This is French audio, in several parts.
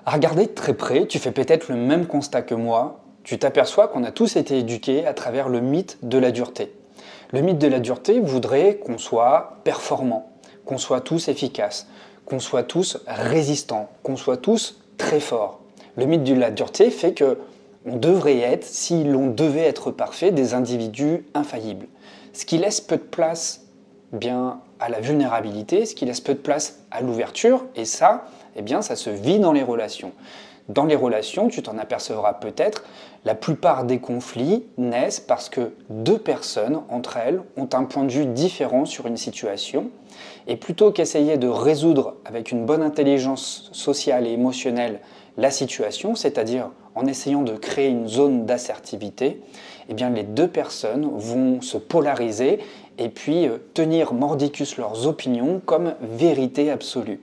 À regarder de très près, tu fais peut-être le même constat que moi. Tu t'aperçois qu'on a tous été éduqués à travers le mythe de la dureté. Le mythe de la dureté voudrait qu'on soit performant, qu'on soit tous efficaces, qu'on soit tous résistants, qu'on soit tous très forts. Le mythe de la dureté fait que on devrait être, si l'on devait être parfait, des individus infaillibles. Ce qui laisse peu de place bien à la vulnérabilité, ce qui laisse peu de place à l'ouverture, et ça, eh bien, ça se vit dans les relations. Dans les relations, tu t'en apercevras peut-être, la plupart des conflits naissent parce que deux personnes, entre elles, ont un point de vue différent sur une situation, et plutôt qu'essayer de résoudre avec une bonne intelligence sociale et émotionnelle la situation, c'est-à-dire en essayant de créer une zone d'assertivité, eh bien, les deux personnes vont se polariser et puis tenir mordicus leurs opinions comme vérité absolue.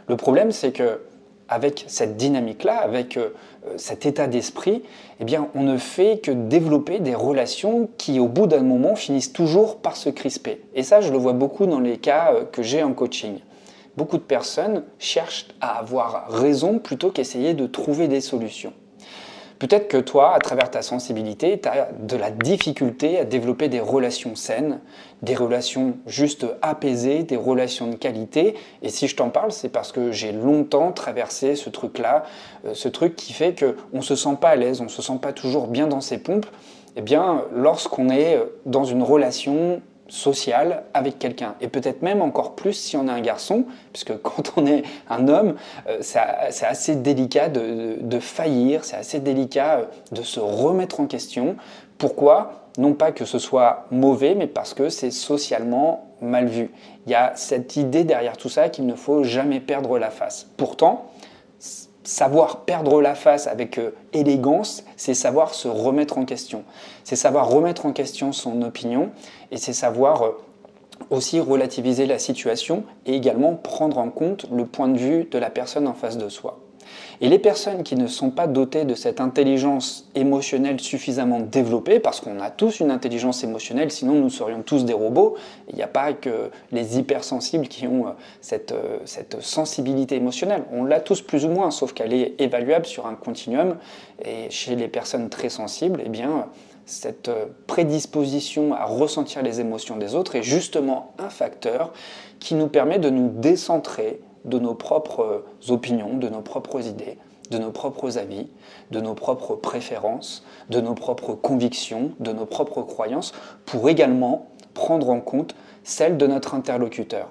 Le problème, c'est que avec cette dynamique-là, avec cet état d'esprit, eh bien, on ne fait que développer des relations qui, au bout d'un moment, finissent toujours par se crisper. Et ça, je le vois beaucoup dans les cas que j'ai en coaching. Beaucoup de personnes cherchent à avoir raison plutôt qu'essayer de trouver des solutions. Peut-être que toi, à travers ta sensibilité, tu as de la difficulté à développer des relations saines, des relations juste apaisées, des relations de qualité. Et si je t'en parle, c'est parce que j'ai longtemps traversé ce truc-là, ce truc qui fait qu'on ne se sent pas à l'aise, on ne se sent pas toujours bien dans ses pompes. Eh bien, lorsqu'on est dans une relation sociale avec quelqu'un. Et peut-être même encore plus si on est un garçon, puisque quand on est un homme, c'est assez délicat de faillir, c'est assez délicat de se remettre en question. Pourquoi ? Non pas que ce soit mauvais, mais parce que c'est socialement mal vu. Il y a cette idée derrière tout ça qu'il ne faut jamais perdre la face. Pourtant, savoir perdre la face avec élégance, c'est savoir se remettre en question. C'est savoir remettre en question son opinion et c'est savoir aussi relativiser la situation et également prendre en compte le point de vue de la personne en face de soi. Et les personnes qui ne sont pas dotées de cette intelligence émotionnelle suffisamment développée, parce qu'on a tous une intelligence émotionnelle, sinon nous serions tous des robots, il n'y a pas que les hypersensibles qui ont cette sensibilité émotionnelle. On l'a tous plus ou moins, sauf qu'elle est évaluable sur un continuum. Et chez les personnes très sensibles, eh bien, cette prédisposition à ressentir les émotions des autres est justement un facteur qui nous permet de nous décentrer de nos propres opinions, de nos propres idées, de nos propres avis, de nos propres préférences, de nos propres convictions, de nos propres croyances, pour également prendre en compte celles de notre interlocuteur.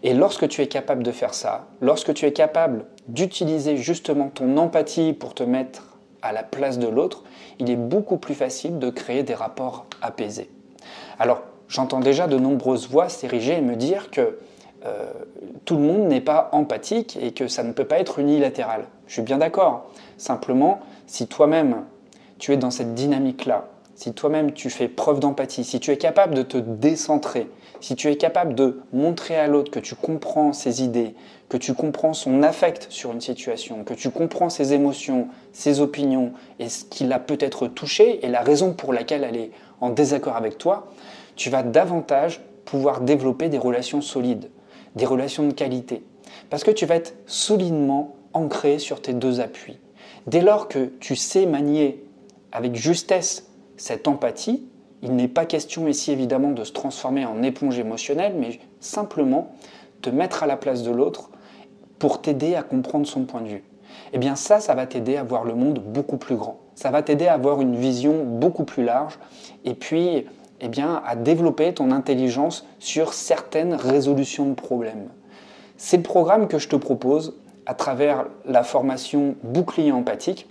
Et lorsque tu es capable de faire ça, lorsque tu es capable d'utiliser justement ton empathie pour te mettre à la place de l'autre, il est beaucoup plus facile de créer des rapports apaisés. Alors, j'entends déjà de nombreuses voix s'ériger et me dire que tout le monde n'est pas empathique et que ça ne peut pas être unilatéral. Je suis bien d'accord. Simplement, si toi-même, tu es dans cette dynamique-là, si toi-même tu fais preuve d'empathie, si tu es capable de te décentrer, si tu es capable de montrer à l'autre que tu comprends ses idées, que tu comprends son affect sur une situation, que tu comprends ses émotions, ses opinions et ce qui l'a peut-être touché et la raison pour laquelle elle est en désaccord avec toi, tu vas davantage pouvoir développer des relations solides, des relations de qualité. Parce que tu vas être solidement ancré sur tes deux appuis. Dès lors que tu sais manier avec justesse cette empathie, il n'est pas question ici évidemment de se transformer en éponge émotionnelle, mais simplement te mettre à la place de l'autre pour t'aider à comprendre son point de vue. Eh bien ça va t'aider à voir le monde beaucoup plus grand. Ça va t'aider à avoir une vision beaucoup plus large et puis eh bien, à développer ton intelligence sur certaines résolutions de problèmes. C'est le programme que je te propose à travers la formation Bouclier empathique.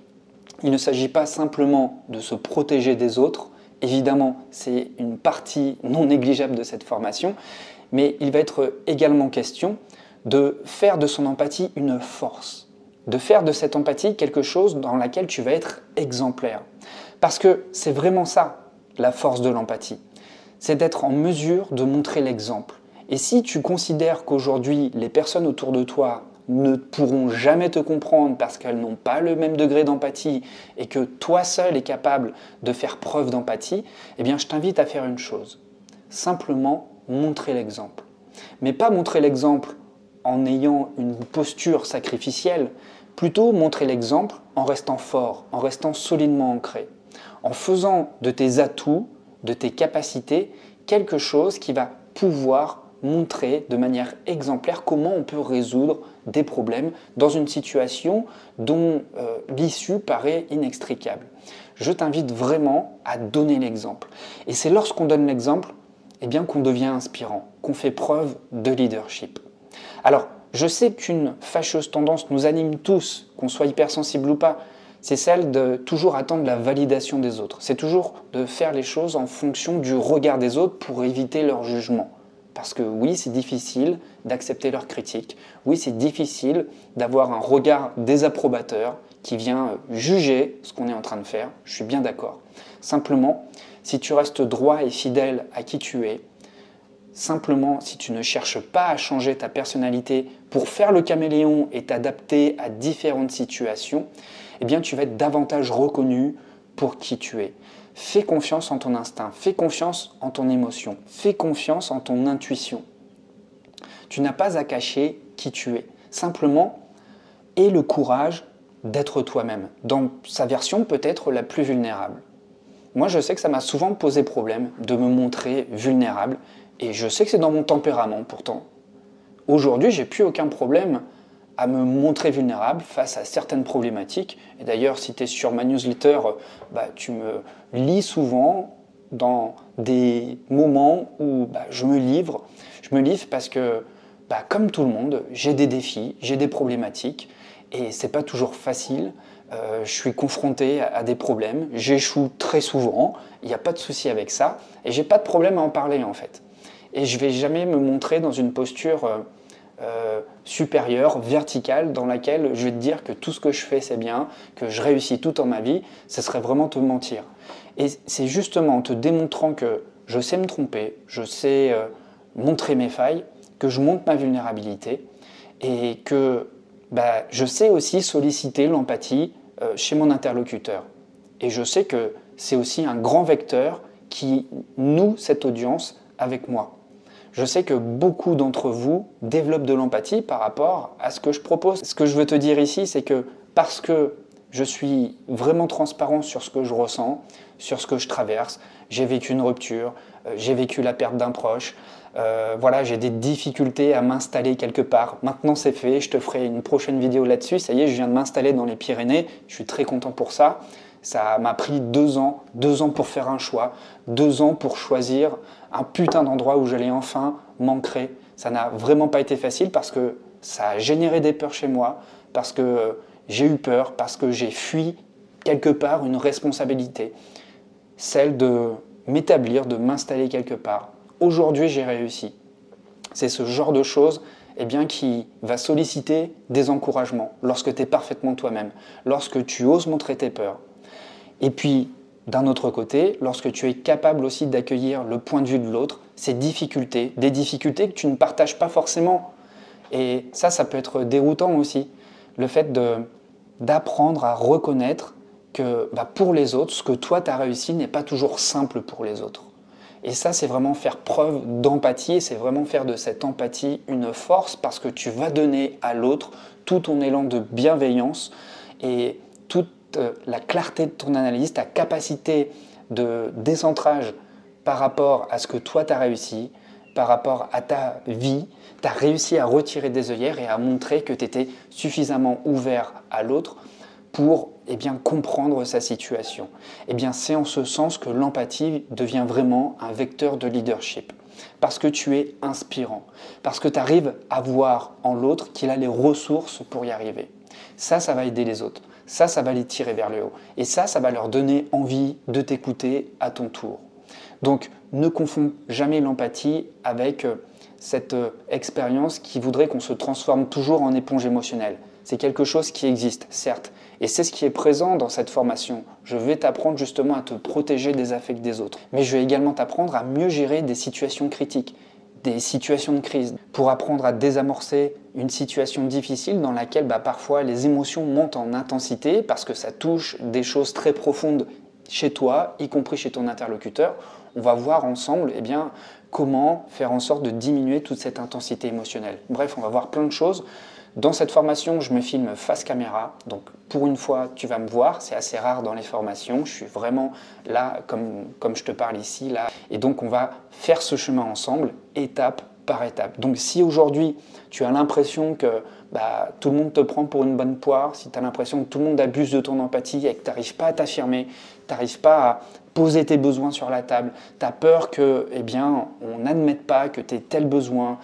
Il ne s'agit pas simplement de se protéger des autres, évidemment c'est une partie non négligeable de cette formation, mais il va être également question de faire de son empathie une force, de faire de cette empathie quelque chose dans laquelle tu vas être exemplaire. Parce que c'est vraiment ça, la force de l'empathie. C'est d'être en mesure de montrer l'exemple. Et si tu considères qu'aujourd'hui, les personnes autour de toi ne pourront jamais te comprendre parce qu'elles n'ont pas le même degré d'empathie et que toi seul es capable de faire preuve d'empathie, eh bien je t'invite à faire une chose. Simplement montrer l'exemple. Mais pas montrer l'exemple en ayant une posture sacrificielle, Plutôt montrer l'exemple en restant fort, en restant solidement ancré, en faisant de tes atouts, de tes capacités, quelque chose qui va pouvoir montrer de manière exemplaire comment on peut résoudre des problèmes dans une situation dont l'issue paraît inextricable. Je t'invite vraiment à donner l'exemple. Et c'est lorsqu'on donne l'exemple eh bien, qu'on devient inspirant, qu'on fait preuve de leadership. Alors, je sais qu'une fâcheuse tendance nous anime tous, qu'on soit hypersensible ou pas, c'est celle de toujours attendre la validation des autres. C'est toujours de faire les choses en fonction du regard des autres pour éviter leur jugement. Parce que oui, c'est difficile d'accepter leurs critiques. Oui, c'est difficile d'avoir un regard désapprobateur qui vient juger ce qu'on est en train de faire. Je suis bien d'accord. Simplement, si tu restes droit et fidèle à qui tu es, simplement, si tu ne cherches pas à changer ta personnalité pour faire le caméléon et t'adapter à différentes situations, eh bien, tu vas être davantage reconnu pour qui tu es. Fais confiance en ton instinct, fais confiance en ton émotion, fais confiance en ton intuition. Tu n'as pas à cacher qui tu es. Simplement, aie le courage d'être toi-même, dans sa version peut-être la plus vulnérable. Moi, je sais que ça m'a souvent posé problème de me montrer vulnérable, et je sais que c'est dans mon tempérament pourtant. Aujourd'hui, j'ai plus aucun problème à me montrer vulnérable face à certaines problématiques. Et d'ailleurs, si tu es sur ma newsletter, tu me lis souvent dans des moments où je me livre. Je me livre parce que, comme tout le monde, j'ai des défis, j'ai des problématiques, et c'est pas toujours facile. Je suis confronté à des problèmes, j'échoue très souvent, il n'y a pas de souci avec ça, et j'ai pas de problème à en parler en fait. Et je vais jamais me montrer dans une posture supérieure, verticale, dans laquelle je vais te dire que tout ce que je fais c'est bien, que je réussis tout en ma vie, ce serait vraiment te mentir. Et c'est justement en te démontrant que je sais me tromper, je sais montrer mes failles, que je montre ma vulnérabilité, et que je sais aussi solliciter l'empathie chez mon interlocuteur. Et je sais que c'est aussi un grand vecteur qui noue cette audience avec moi. Je sais que beaucoup d'entre vous développent de l'empathie par rapport à ce que je propose. Ce que je veux te dire ici, c'est que parce que je suis vraiment transparent sur ce que je ressens, sur ce que je traverse, j'ai vécu une rupture, j'ai vécu la perte d'un proche, j'ai des difficultés à m'installer quelque part. Maintenant c'est fait, je te ferai une prochaine vidéo là-dessus. Ça y est, je viens de m'installer dans les Pyrénées, je suis très content pour ça. Ça m'a pris 2 ans pour faire un choix, 2 ans pour choisir un putain d'endroit où j'allais enfin m'ancrer. Ça n'a vraiment pas été facile parce que ça a généré des peurs chez moi, parce que j'ai eu peur, parce que j'ai fui quelque part une responsabilité, celle de m'établir, de m'installer quelque part. Aujourd'hui, j'ai réussi. C'est ce genre de choses qui va solliciter des encouragements lorsque tu es parfaitement toi-même, lorsque tu oses montrer tes peurs. Et puis, d'un autre côté, lorsque tu es capable aussi d'accueillir le point de vue de l'autre, ses difficultés, des difficultés que tu ne partages pas forcément. Et ça peut être déroutant aussi. Le fait d'apprendre à reconnaître que pour les autres, ce que toi tu as réussi n'est pas toujours simple pour les autres. Et ça, c'est vraiment faire preuve d'empathie, et c'est vraiment faire de cette empathie une force parce que tu vas donner à l'autre tout ton élan de bienveillance et toute la clarté de ton analyse, ta capacité de décentrage par rapport à ce que toi tu as réussi, par rapport à ta vie, tu as réussi à retirer des œillères et à montrer que tu étais suffisamment ouvert à l'autre pour comprendre sa situation. C'est en ce sens que l'empathie devient vraiment un vecteur de leadership. Parce que tu es inspirant, parce que tu arrives à voir en l'autre qu'il a les ressources pour y arriver. Ça va aider les autres. Ça va les tirer vers le haut. Et ça va leur donner envie de t'écouter à ton tour. Donc, ne confonds jamais l'empathie avec cette expérience qui voudrait qu'on se transforme toujours en éponge émotionnelle. C'est quelque chose qui existe, certes, et c'est ce qui est présent dans cette formation. Je vais t'apprendre justement à te protéger des affects des autres, mais je vais également t'apprendre à mieux gérer des situations critiques, des situations de crise, pour apprendre à désamorcer une situation difficile dans laquelle parfois les émotions montent en intensité parce que ça touche des choses très profondes chez toi, y compris chez ton interlocuteur. On va voir ensemble comment faire en sorte de diminuer toute cette intensité émotionnelle. Bref, on va voir plein de choses Dans cette formation, je me filme face caméra, donc pour une fois, tu vas me voir, c'est assez rare dans les formations, je suis vraiment là, comme je te parle ici, là, et donc on va faire ce chemin ensemble, étape par étape. Donc si aujourd'hui, tu as l'impression que tout le monde te prend pour une bonne poire, si tu as l'impression que tout le monde abuse de ton empathie et que tu n'arrives pas à t'affirmer, tu n'arrives pas à poser tes besoins sur la table, tu as peur que, on n'admette pas que tu aies tel besoin,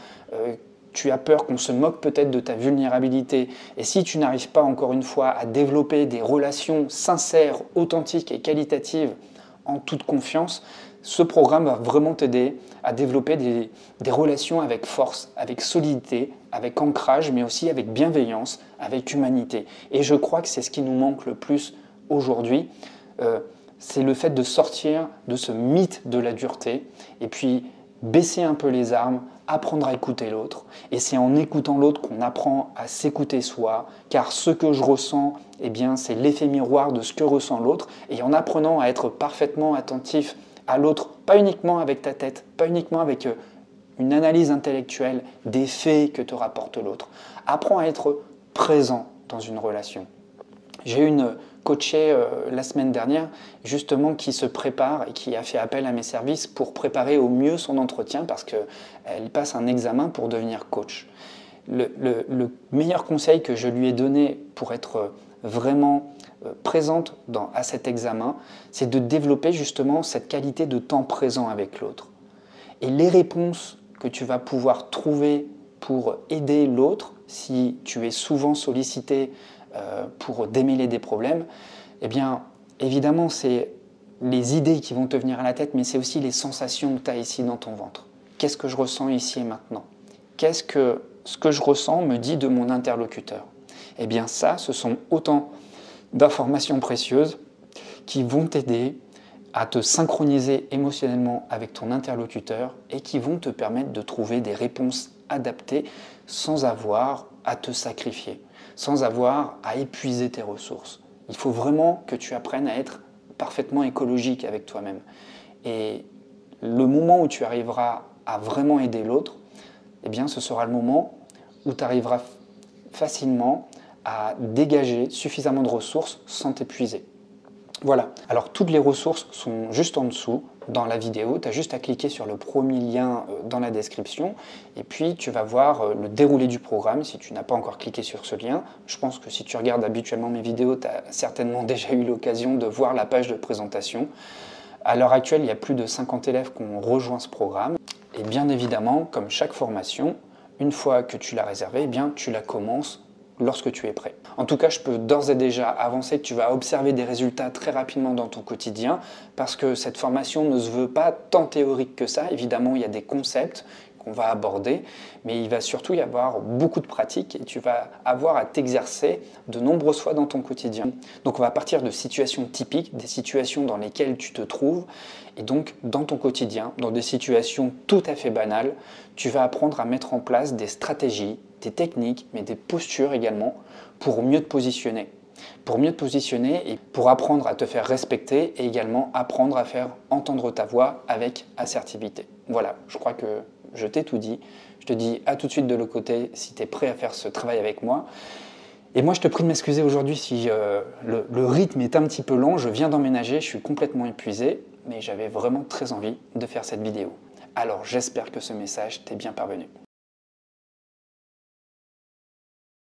tu as peur qu'on se moque peut-être de ta vulnérabilité, et si tu n'arrives pas encore une fois à développer des relations sincères, authentiques et qualitatives en toute confiance, ce programme va vraiment t'aider à développer des relations avec force, avec solidité, avec ancrage, mais aussi avec bienveillance, avec humanité. Et je crois que c'est ce qui nous manque le plus aujourd'hui, c'est le fait de sortir de ce mythe de la dureté, et puis baisser un peu les armes, apprendre à écouter l'autre. Et c'est en écoutant l'autre qu'on apprend à s'écouter soi, car ce que je ressens, c'est l'effet miroir de ce que ressent l'autre. Et en apprenant à être parfaitement attentif à l'autre, pas uniquement avec ta tête, pas uniquement avec une analyse intellectuelle des faits que te rapporte l'autre. Apprends à être présent dans une relation. J'ai une coachée la semaine dernière, justement, qui se prépare et qui a fait appel à mes services pour préparer au mieux son entretien parce qu'elle passe un examen pour devenir coach. Le meilleur conseil que je lui ai donné pour être vraiment présente à cet examen, c'est de développer justement cette qualité de temps présent avec l'autre. Et les réponses que tu vas pouvoir trouver pour aider l'autre, si tu es souvent sollicité pour démêler des problèmes, évidemment, c'est les idées qui vont te venir à la tête, mais c'est aussi les sensations que tu as ici dans ton ventre. Qu'est-ce que je ressens ici et maintenant? Qu'est-ce que ce que je ressens me dit de mon interlocuteur? Ça, ce sont autant d'informations précieuses qui vont t'aider à te synchroniser émotionnellement avec ton interlocuteur et qui vont te permettre de trouver des réponses adaptées sans avoir à te sacrifier, sans avoir à épuiser tes ressources. Il faut vraiment que tu apprennes à être parfaitement écologique avec toi-même. Et le moment où tu arriveras à vraiment aider l'autre, ce sera le moment où tu arriveras facilement à dégager suffisamment de ressources sans t'épuiser. Voilà, alors toutes les ressources sont juste en dessous dans la vidéo, tu as juste à cliquer sur le premier lien dans la description et puis tu vas voir le déroulé du programme si tu n'as pas encore cliqué sur ce lien. Je pense que si tu regardes habituellement mes vidéos, tu as certainement déjà eu l'occasion de voir la page de présentation. À l'heure actuelle, il y a plus de 50 élèves qui ont rejoint ce programme et bien évidemment, comme chaque formation, une fois que tu l'as réservée, tu la commences lorsque tu es prêt. En tout cas, je peux d'ores et déjà avancer que tu vas observer des résultats très rapidement dans ton quotidien parce que cette formation ne se veut pas tant théorique que ça. Évidemment, il y a des concepts qu'on va aborder, mais il va surtout y avoir beaucoup de pratiques et tu vas avoir à t'exercer de nombreuses fois dans ton quotidien. Donc on va partir de situations typiques, des situations dans lesquelles tu te trouves et donc dans ton quotidien, dans des situations tout à fait banales, tu vas apprendre à mettre en place des stratégies, des techniques, mais des postures également pour mieux te positionner. Pour mieux te positionner et pour apprendre à te faire respecter et également apprendre à faire entendre ta voix avec assertivité. Voilà, je crois que je t'ai tout dit. Je te dis à tout de suite de l'autre côté si tu es prêt à faire ce travail avec moi. Et moi, je te prie de m'excuser aujourd'hui si le rythme est un petit peu long. Je viens d'emménager, je suis complètement épuisé, mais j'avais vraiment très envie de faire cette vidéo. Alors, j'espère que ce message t'est bien parvenu.